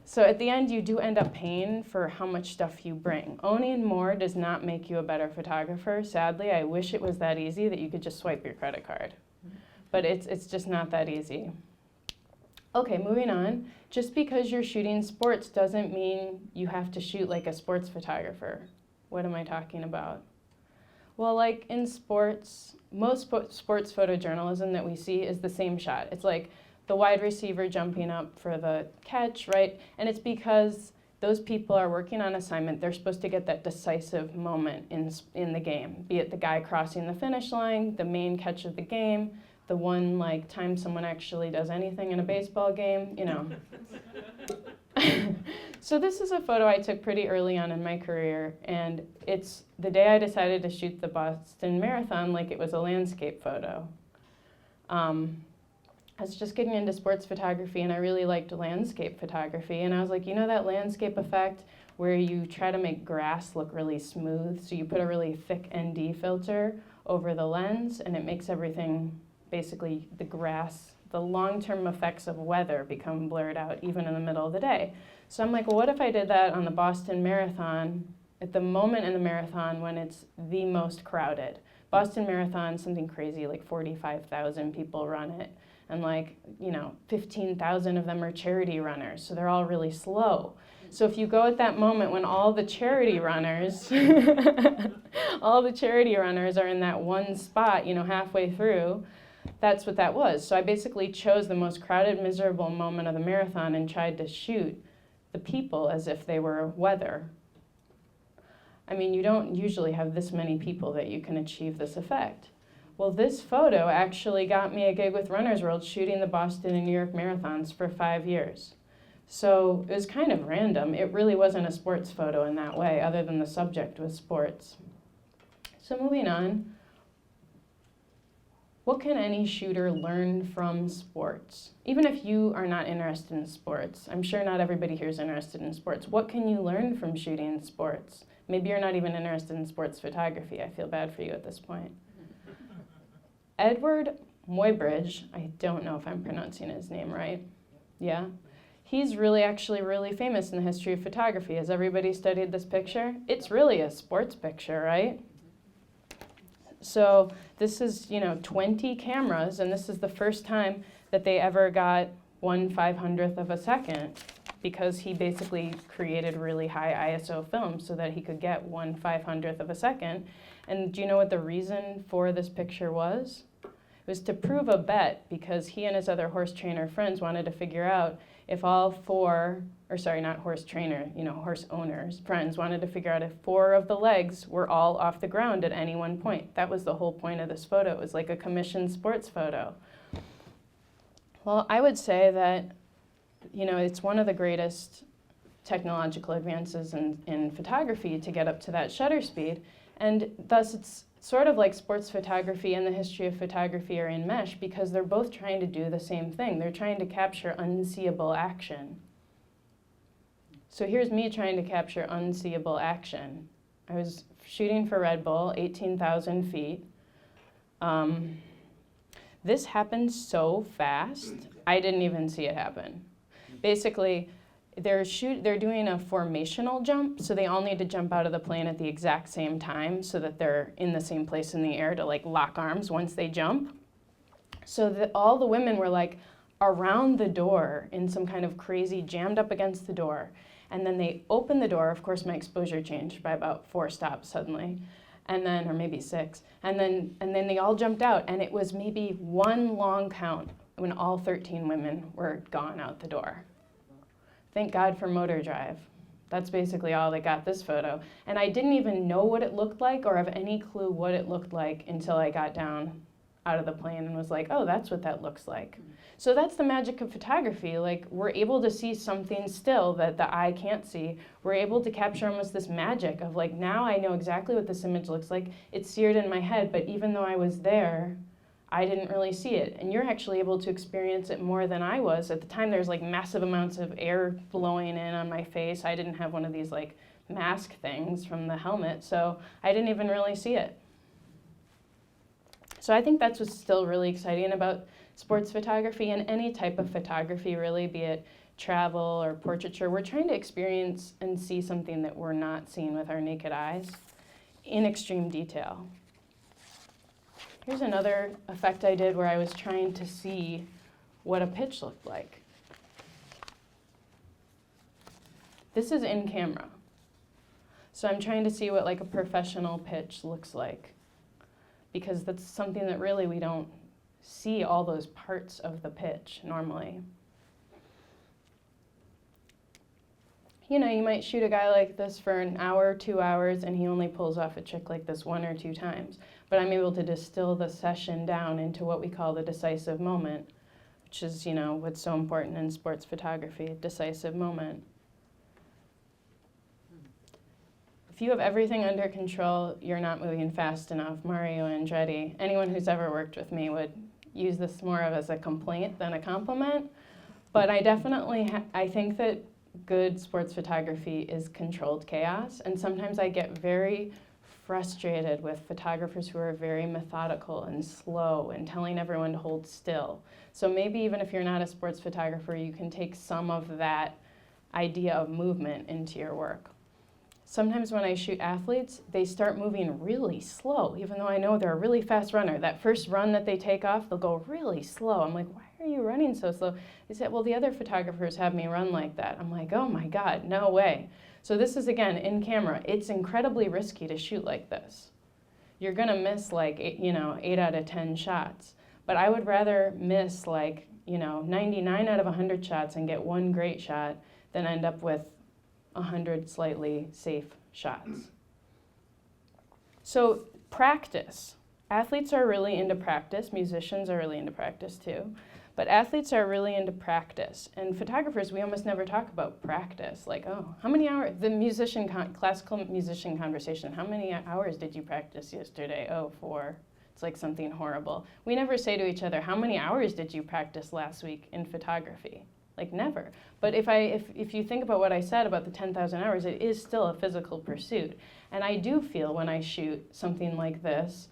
So at the end, you do end up paying for how much stuff you bring. Owning more does not make you a better photographer. Sadly, I wish it was that easy that you could just swipe your credit card. But it's just not that easy. Okay, moving on. Just because you're shooting sports doesn't mean you have to shoot like a sports photographer. What am I talking about? Well, like in sports, most sports photojournalism that we see is the same shot. It's like the wide receiver jumping up for the catch, right? And it's because those people are working on assignment. They're supposed to get that decisive moment in the game, be it the guy crossing the finish line, the main catch of the game, the one like time someone actually does anything in a baseball game, you know. So this is a photo I took pretty early on in my career, and it's the day I decided to shoot the Boston Marathon like it was a landscape photo. I was just getting into sports photography, and I really liked landscape photography, and I was like, you know that landscape effect where you try to make grass look really smooth, so you put a really thick ND filter over the lens, and it makes everything, basically the grass, the long-term effects of weather become blurred out even in the middle of the day. So I'm like, well, what if I did that on the Boston Marathon at the moment in the marathon when it's the most crowded? Boston Marathon, something crazy, like 45,000 people run it. And like, you know, 15,000 of them are charity runners, so they're all really slow. So if you go at that moment when all the charity runners, all the charity runners are in that one spot, you know, halfway through, that's what that was. So I basically chose the most crowded, miserable moment of the marathon and tried to shoot the people as if they were weather. I mean, you don't usually have this many people that you can achieve this effect. Well, this photo actually got me a gig with Runner's World shooting the Boston and New York marathons for 5 years. So it was kind of random. It really wasn't a sports photo in that way, other than the subject was sports. So moving on, what can any shooter learn from sports? Even if you are not interested in sports, I'm sure not everybody here is interested in sports. What can you learn from shooting sports? Maybe you're not even interested in sports photography. I feel bad for you at this point. Edward Muybridge, I don't know if I'm pronouncing his name right. Yeah? He's actually really famous in the history of photography. Has everybody studied this picture? It's really a sports picture, right? So this is, 20 cameras, and this is the first time that they ever got 1/500th of a second, because he basically created really high ISO film so that he could get 1/500th of a second. And do you know what the reason for this picture was? It was to prove a bet, because he and his other horse trainer friends wanted to figure out if all 4 or sorry, not horse trainer, horse owners, friends wanted to figure out if 4 of the legs were all off the ground at any one point. That was the whole point of this photo. It was like a commissioned sports photo. Well, I would say that, it's one of the greatest technological advances in photography to get up to that shutter speed, and thus it's sort of like sports photography and the history of photography are in mesh because they're both trying to do the same thing. They're trying to capture unseeable action. So here's me trying to capture unseeable action. I was shooting for Red Bull, 18,000 feet. This happened so fast, I didn't even see it happen. Basically, they're doing a formational jump, so they all need to jump out of the plane at the exact same time so that they're in the same place in the air to like lock arms once they jump. So that all the women were like around the door in some kind of crazy, jammed up against the door. And then they opened the door. Of course, my exposure changed by about 4 stops suddenly, and then, or maybe 6. And then they all jumped out, and it was maybe one long count when all 13 women were gone out the door. Thank God for motor drive. That's basically all that got this photo. And I didn't even know what it looked like or have any clue what it looked like until I got down out of the plane and was like, oh, that's what that looks like. So that's the magic of photography. Like, we're able to see something still that the eye can't see. We're able to capture almost this magic of like, now I know exactly what this image looks like. It's seared in my head, but even though I was there, I didn't really see it. And you're actually able to experience it more than I was. At the time, there's like massive amounts of air blowing in on my face. I didn't have one of these like mask things from the helmet, so I didn't even really see it. So I think that's what's still really exciting about sports photography and any type of photography, really, be it travel or portraiture. We're trying to experience and see something that we're not seeing with our naked eyes in extreme detail. Here's another effect I did where I was trying to see what a pitch looked like. This is in camera. So I'm trying to see what like a professional pitch looks like, because that's something that really we don't see all those parts of the pitch normally. You might shoot a guy like this for an hour, 2 hours, and he only pulls off a trick like this 1 or 2 times. But I'm able to distill the session down into what we call the decisive moment, which is, what's so important in sports photography, decisive moment. If you have everything under control, you're not moving fast enough. Mario Andretti, anyone who's ever worked with me would use this more of as a complaint than a compliment. But I definitely, I think that good sports photography is controlled chaos. And sometimes I get very frustrated with photographers who are very methodical and slow and telling everyone to hold still. So maybe even if you're not a sports photographer, you can take some of that idea of movement into your work. Sometimes when I shoot athletes, they start moving really slow, even though I know they're a really fast runner. That first run that they take off, they'll go really slow. I'm like, why are you running so slow? They said, well, the other photographers have me run like that. I'm like, oh my God, no way. So this is, again, in camera. It's incredibly risky to shoot like this. You're gonna miss like, 8 out of 10 shots. But I would rather miss like, 99 out of 100 shots and get 1 great shot than end up with 100 slightly safe shots. So practice. Athletes are really into practice. Musicians are really into practice too. But athletes are really into practice. And photographers, we almost never talk about practice. Like, oh, how many hours? The classical musician conversation, how many hours did you practice yesterday? Oh, 4. It's like something horrible. We never say to each other, how many hours did you practice last week in photography? Like, never. But if you think about what I said about the 10,000 hours, it is still a physical pursuit. And I do feel when I shoot something like this,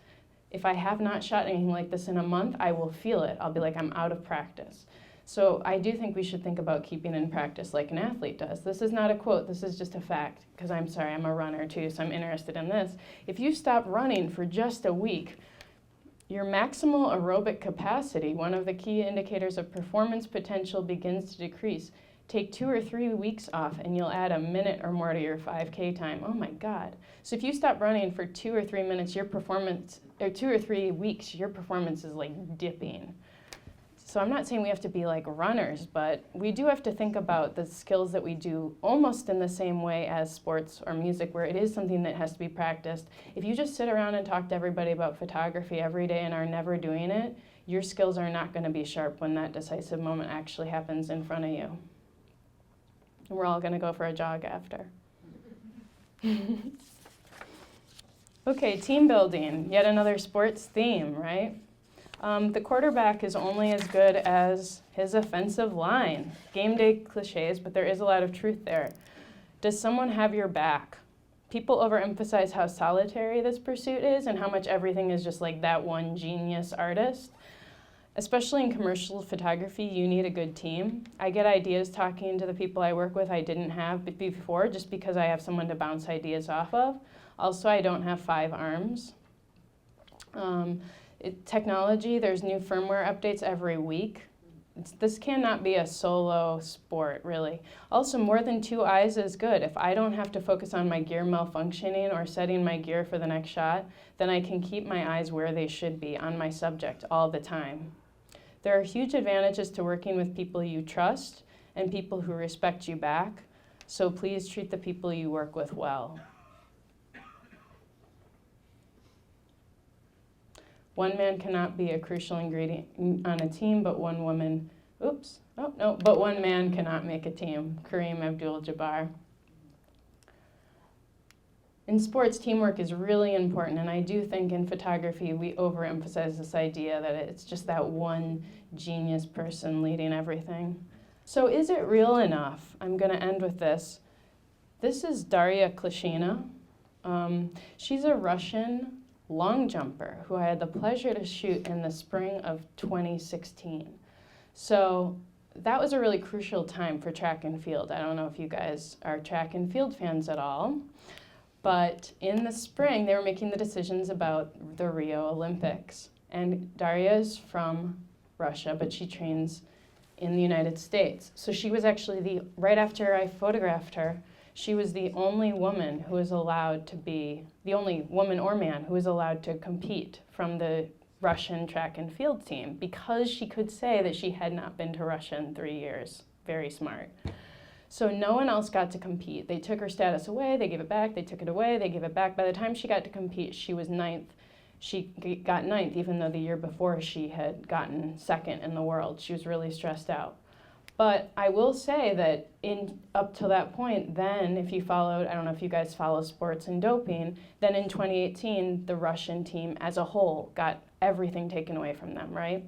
if I have not shot anything like this in a month, I will feel it. I'll be like, I'm out of practice. So I do think we should think about keeping in practice like an athlete does. This is not a quote, this is just a fact, because I'm sorry, I'm a runner too, so I'm interested in this. If you stop running for just a week, your maximal aerobic capacity, one of the key indicators of performance potential, begins to decrease. Take 2 or 3 weeks off and you'll add a minute or more to your 5K time. Oh my God. So if you stop running for 2 or 3 minutes, your performance, or 2 or 3 weeks, your performance is like dipping. So I'm not saying we have to be like runners, but we do have to think about the skills that we do almost in the same way as sports or music, where it is something that has to be practiced. If you just sit around and talk to everybody about photography every day and are never doing it, your skills are not going to be sharp when that decisive moment actually happens in front of you. And we're all going to go for a jog after. Okay, team building, yet another sports theme, right? The quarterback is only as good as his offensive line. Game day cliches, but there is a lot of truth there. Does someone have your back? People overemphasize how solitary this pursuit is and how much everything is just like that one genius artist. Especially in commercial photography, you need a good team. I get ideas talking to the people I work with I didn't have before just because I have someone to bounce ideas off of. Also, I don't have 5 arms. Technology, there's new firmware updates every week. This cannot be a solo sport, really. Also, more than 2 eyes is good. If I don't have to focus on my gear malfunctioning or setting my gear for the next shot, then I can keep my eyes where they should be, on my subject, all the time. There are huge advantages to working with people you trust and people who respect you back, so please treat the people you work with well. One man cannot be a crucial ingredient on a team, but one man cannot make a team. Kareem Abdul-Jabbar. In sports, teamwork is really important, and I do think in photography we overemphasize this idea that it's just that one genius person leading everything. So is it real enough? I'm going to end with this. This is Daria Klishina. She's a Russian long jumper who I had the pleasure to shoot in the spring of 2016. So that was a really crucial time for track and field. I don't know if you guys are track and field fans at all, but in the spring they were making the decisions about the Rio Olympics. And Daria is from Russia, but she trains in the United States. So she was actually right after I photographed her, she was the only woman who was allowed to be, the only woman or man who was allowed to compete from the Russian track and field team because she could say that she had not been to Russia in 3 years. Very smart. So no one else got to compete. They took her status away, they gave it back, they took it away, they gave it back. By the time she got to compete, she was 9th. She got 9th, even though the year before she had gotten 2nd in the world. She was really stressed out. But I will say that up to that point, then if you followed, I don't know if you guys follow sports and doping, then in 2018, the Russian team as a whole got everything taken away from them, right?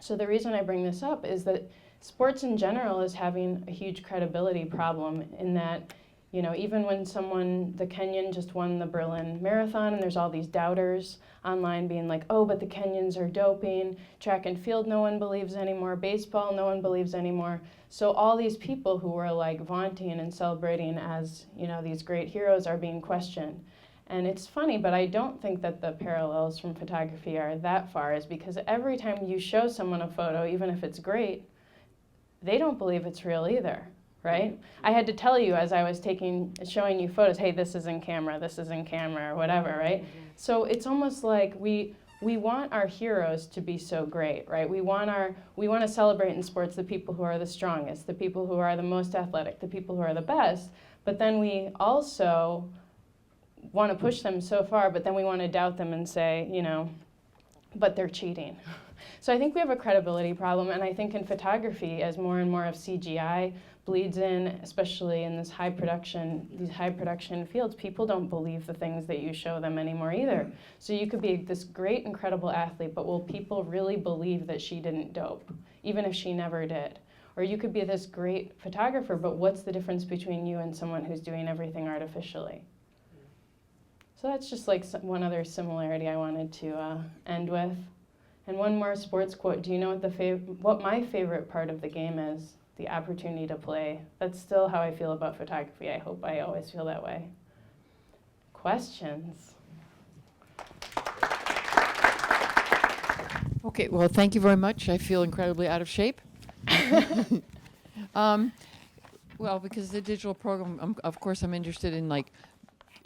So the reason I bring this up is that sports in general is having a huge credibility problem in that, you know, even when the Kenyan just won the Berlin Marathon and there's all these doubters online being like, oh, but the Kenyans are doping, track and field no one believes anymore, baseball no one believes anymore. So all these people who were like vaunting and celebrating as, you know, these great heroes are being questioned. And it's funny, but I don't think that the parallels from photography are that far, is because every time you show someone a photo, even if it's great, they don't believe it's real either. Right? I had to tell you as I was showing you photos, hey, this is in camera, or whatever, right? So it's almost like we want our heroes to be so great, right? We want to celebrate in sports the people who are the strongest, the people who are the most athletic, the people who are the best, but then we also want to push them so far, but then we want to doubt them and say, you know, but they're cheating. So I think we have a credibility problem, and I think in photography, as more and more of CGI bleeds in, especially in these high production fields, people don't believe the things that you show them anymore either. So you could be this great, incredible athlete, but will people really believe that she didn't dope, even if she never did? Or you could be this great photographer, but what's the difference between you and someone who's doing everything artificially? So that's just like one other similarity I wanted to end with. And one more sports quote. Do you know what my favorite part of the game is? The opportunity to play. That's still how I feel about photography. I hope I always feel that way. Questions? Okay, well, thank you very much. I feel incredibly out of shape. Well, because the digital program, of course, I'm interested in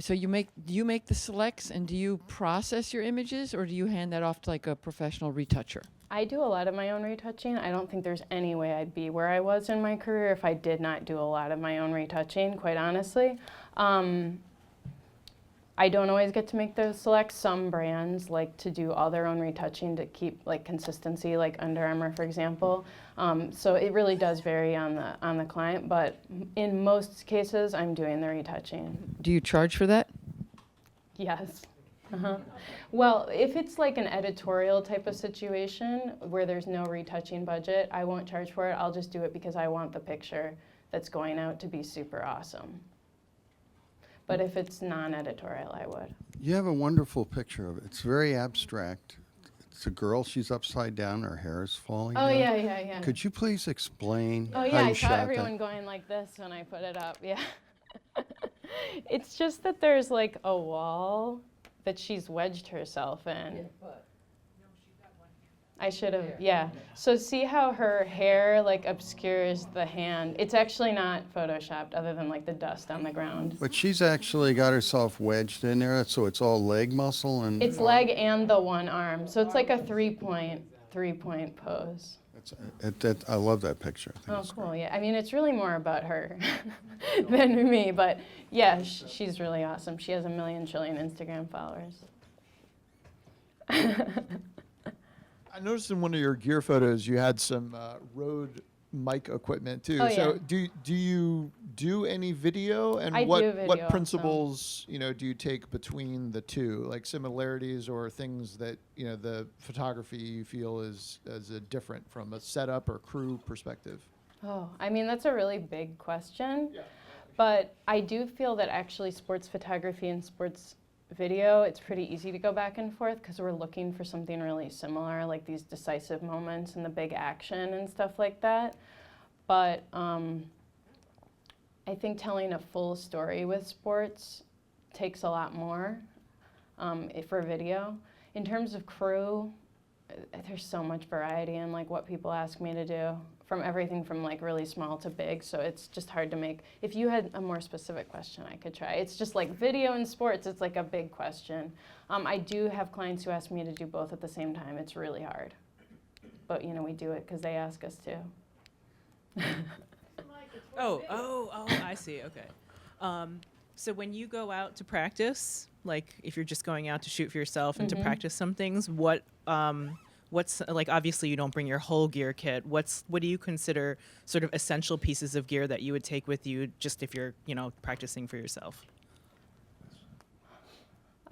so do you make the selects and do you process your images or do you hand that off to like a professional retoucher? I do a lot of my own retouching. I don't think there's any way I'd be where I was in my career if I did not do a lot of my own retouching, quite honestly. I don't always get to make those selects. Some brands like to do all their own retouching to keep like consistency, like Under Armour, for example. So it really does vary on the client, but in most cases, I'm doing the retouching. Do you charge for that? Yes. Well, if it's like an editorial type of situation where there's no retouching budget, I won't charge for it. I'll just do it because I want the picture that's going out to be super awesome. But if it's non-editorial, I would. You have a wonderful picture of it. It's very abstract. It's a girl, she's upside down, her hair is falling Oh, down. yeah. Could you please explain Oh, how yeah, you I saw shot everyone that? going like this when I put it up, yeah. It's just that there's like a wall that she's wedged herself in. I should have, yeah. So see how her hair like obscures the hand? It's actually not photoshopped other than like the dust on the ground. But she's actually got herself wedged in there, so it's all leg muscle and... It's leg and the one arm, so it's like a three-point pose. I love that picture. I think Oh, it's cool, great. yeah. I mean, it's really more about her than me, but yeah, she's really awesome. She has 1 million trillion Instagram followers. I noticed in one of your gear photos you had some Rode mic equipment too. Oh, So yeah. do you do any video, and I what do video also. principles do you take between the two, like similarities or things that the photography you feel is a different from a setup or crew perspective? Oh, I mean, that's a really big question. Yeah. But I do feel that actually sports photography and sports video, it's pretty easy to go back and forth because we're looking for something really similar, like these decisive moments and the big action and stuff like that. But I think telling a full story with sports takes a lot more for video. In terms of crew, there's so much variety in like what people ask me to do, from everything from like really small to big, so it's just hard to make. If you had a more specific question, I could try. It's just like video and sports, it's like a big question. I do have clients who ask me to do both at the same time. It's really hard. But we do it because they ask us to. Oh, I see, okay. So when you go out to practice, like if you're just going out to shoot for yourself and to practice some things, what's like, obviously you don't bring your whole gear kit. What do you consider sort of essential pieces of gear that you would take with you just if you're, practicing for yourself?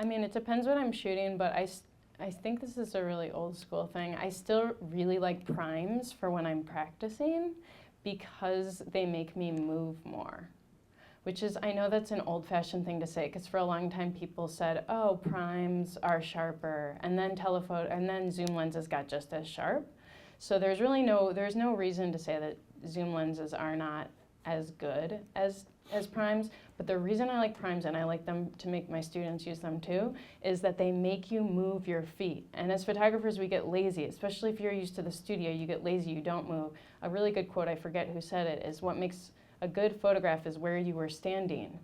I mean, it depends what I'm shooting, but I think this is a really old school thing. I still really like primes for when I'm practicing because they make me move more. Which is, I know that's an old-fashioned thing to say, because for a long time people said, oh, primes are sharper, and then telephoto, and then zoom lenses got just as sharp. So there's no reason to say that zoom lenses are not as good as primes, but the reason I like primes, and I like them to make my students use them too, is that they make you move your feet. And as photographers, we get lazy, especially if you're used to the studio, you get lazy, you don't move. A really good quote, I forget who said it, is what makes a good photograph is where you were standing.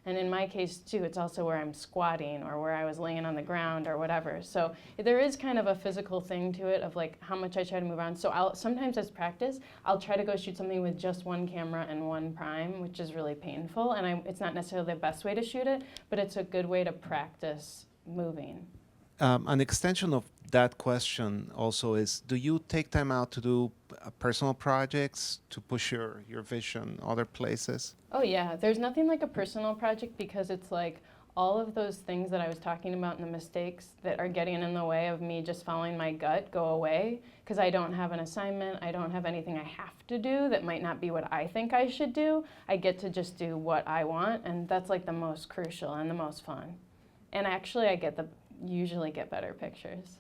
And in my case too, it's also where I'm squatting or where I was laying on the ground or whatever. So there is kind of a physical thing to it of like how much I try to move around. So sometimes as practice, I'll try to go shoot something with just one camera and one prime, which is really painful. And it's not necessarily the best way to shoot it, but it's a good way to practice moving. An extension of that question also is, do you take time out to do personal projects to push your vision other places? Oh yeah, there's nothing like a personal project because it's like all of those things that I was talking about and the mistakes that are getting in the way of me just following my gut go away because I don't have an assignment, I don't have anything I have to do that might not be what I think I should do. I get to just do what I want, and that's like the most crucial and the most fun. And actually I usually get better pictures.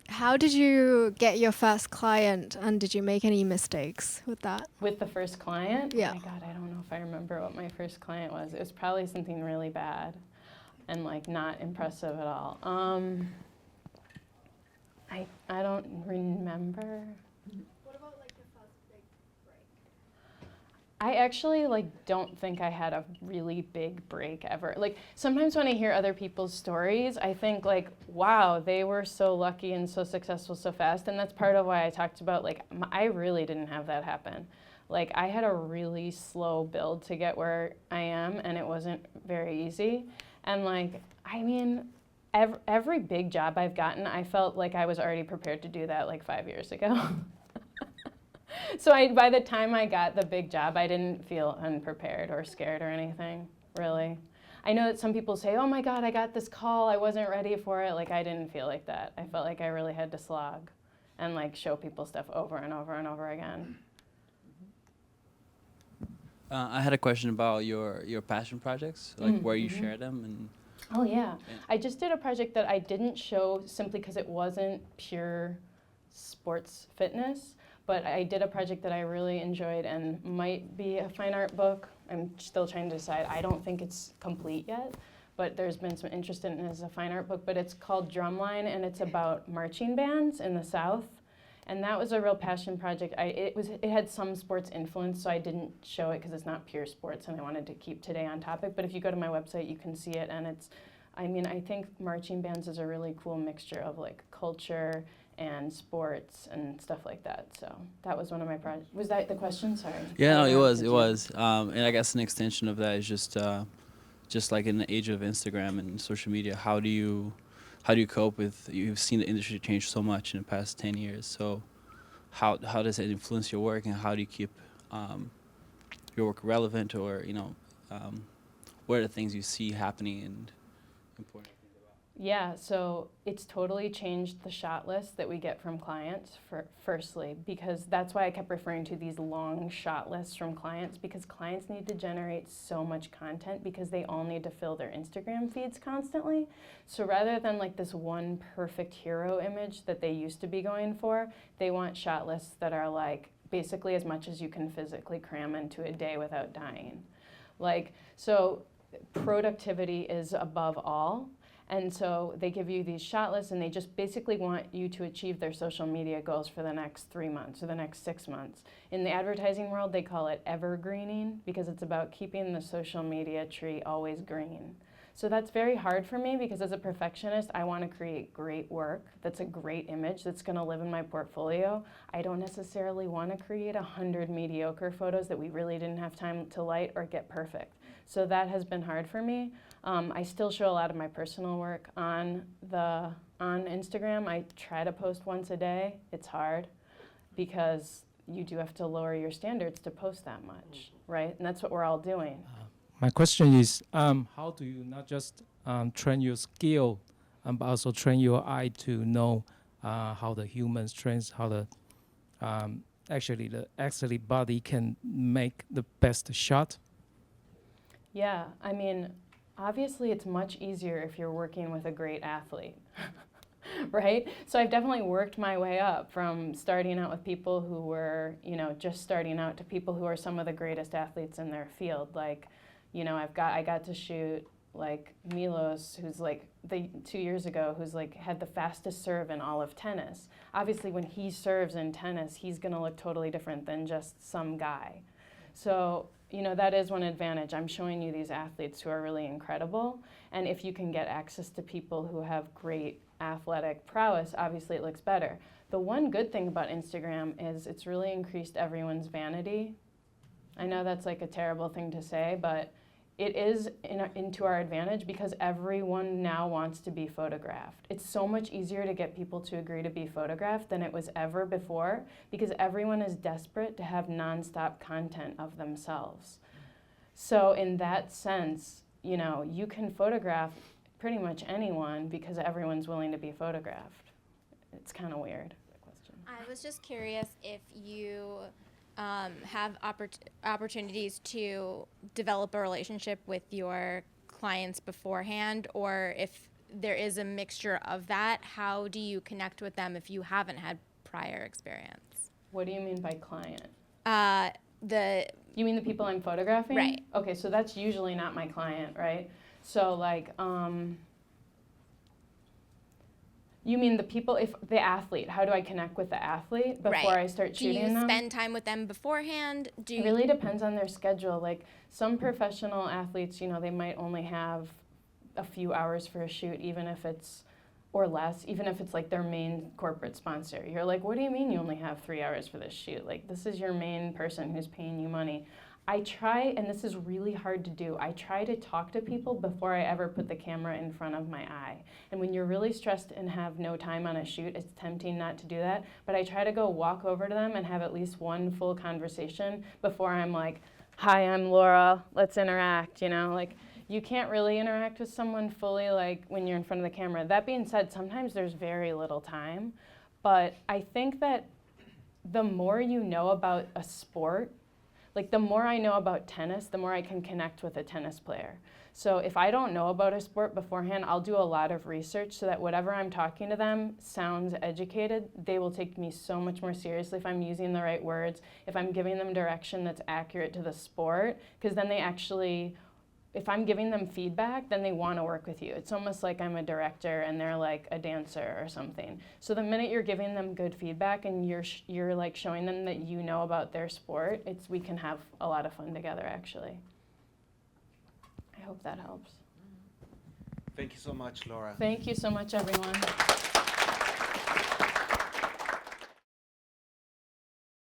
How did you get your first client, and did you make any mistakes with that? With the first client? Yeah. Oh my God, I don't know if I remember what my first client was. It was probably something really bad and like not impressive at all. I don't remember. What about like your first big break? I actually don't think I had a really big break ever. Like sometimes when I hear other people's stories, I think wow, they were so lucky and so successful so fast. And that's part of why I talked about I really didn't have that happen. Like I had a really slow build to get where I am, and it wasn't very easy. And I mean, every big job I've gotten, I felt like I was already prepared to do that 5 years ago. So by the time I got the big job, I didn't feel unprepared or scared or anything, really. I know that some people say, oh my God, I got this call, I wasn't ready for it. I didn't feel like that. I felt like I really had to slog and show people stuff over and over and over again. I had a question about your passion projects, where you share them and. Oh yeah. I just did a project that I didn't show simply because it wasn't pure sports fitness, but I did a project that I really enjoyed and might be a fine art book. I'm still trying to decide. I don't think it's complete yet, but there's been some interest in it as a fine art book, but it's called Drumline, and it's about marching bands in the South. And that was a real passion project. It had some sports influence, so I didn't show it because it's not pure sports, and I wanted to keep today on topic. But if you go to my website, you can see it, and I think marching bands is a really cool mixture of culture and sports and stuff like that. So that was one of my projects. Was that the question? Sorry. Yeah, no, it was. And I guess an extension of that is just like in the age of Instagram and social media, how do you cope with, you've seen the industry change so much in the past 10 years. So how does it influence your work, and how do you keep your work relevant, or, what are the things you see happening and important? Yeah, so it's totally changed the shot list that we get from clients, firstly, because that's why I kept referring to these long shot lists from clients, because clients need to generate so much content because they all need to fill their Instagram feeds constantly. So rather than this one perfect hero image that they used to be going for, they want shot lists that are basically as much as you can physically cram into a day without dying. So productivity is above all. And so they give you these shot lists, and they just basically want you to achieve their social media goals for the next 3 months or the next 6 months. In the advertising world, they call it evergreening, because it's about keeping the social media tree always green. So that's very hard for me, because as a perfectionist, I want to create great work that's a great image that's going to live in my portfolio. I don't necessarily want to create 100 mediocre photos that we really didn't have time to light or get perfect. So that has been hard for me. I still show a lot of my personal work on Instagram. I try to post once a day. It's hard because you do have to lower your standards to post that much, right? And that's what we're all doing. My question is, how do you not just train your skill, but also train your eye to know how the human strengths, how the actually body can make the best shot? Yeah, I mean, obviously it's much easier if you're working with a great athlete, right? So I've definitely worked my way up from starting out with people who were, just starting out, to people who are some of the greatest athletes in their field. I got to shoot Milos, who's 2 years ago, who's had the fastest serve in all of tennis. Obviously when he serves in tennis, he's gonna look totally different than just some guy. So, that is one advantage. I'm showing you these athletes who are really incredible, and if you can get access to people who have great athletic prowess, obviously it looks better. The one good thing about Instagram is it's really increased everyone's vanity. I know that's a terrible thing to say, but it is into our advantage, because everyone now wants to be photographed. It's so much easier to get people to agree to be photographed than it was ever before, because everyone is desperate to have nonstop content of themselves. So in that sense, you can photograph pretty much anyone because everyone's willing to be photographed. It's kind of weird, the question. I was just curious if you have opportunities to develop a relationship with your clients beforehand, or if there is a mixture of that, how do you connect with them if you haven't had prior experience? What do you mean by client? You mean the people I'm photographing? Right. Okay, so that's usually not my client, right? So You mean the people, if the athlete, how do I connect with the athlete before Right. I start Do you shooting them? spend time with them beforehand? Do It you, really depends on their schedule. Like some professional athletes, you know, they might only have a few hours for a shoot, even if it's, or less, even if it's like their main corporate sponsor. You're like, what do you mean you only have 3 hours for this shoot? Like, this is your main person who's paying you money. I try, and this is really hard to do, I try to talk to people before I ever put the camera in front of my eye. And when you're really stressed and have no time on a shoot, it's tempting not to do that. But I try to go walk over to them and have at least one full conversation before I'm like, hi, I'm Laura, let's interact, you know? Like, you can't really interact with someone fully like when you're in front of the camera. That being said, sometimes there's very little time. But I think that the more you know about a sport, like the more I know about tennis, the more I can connect with a tennis player. So if I don't know about a sport beforehand, I'll do a lot of research so that whatever I'm talking to them sounds educated. They will take me so much more seriously if I'm using the right words, if I'm giving them direction that's accurate to the sport, because then they actually, if I'm giving them feedback, then they want to work with you. It's almost like I'm a director and they're like a dancer or something. So the minute you're giving them good feedback and you're like showing them that you know about their sport, we can have a lot of fun together actually. I hope that helps. Thank you so much, Laura. Thank you so much, everyone.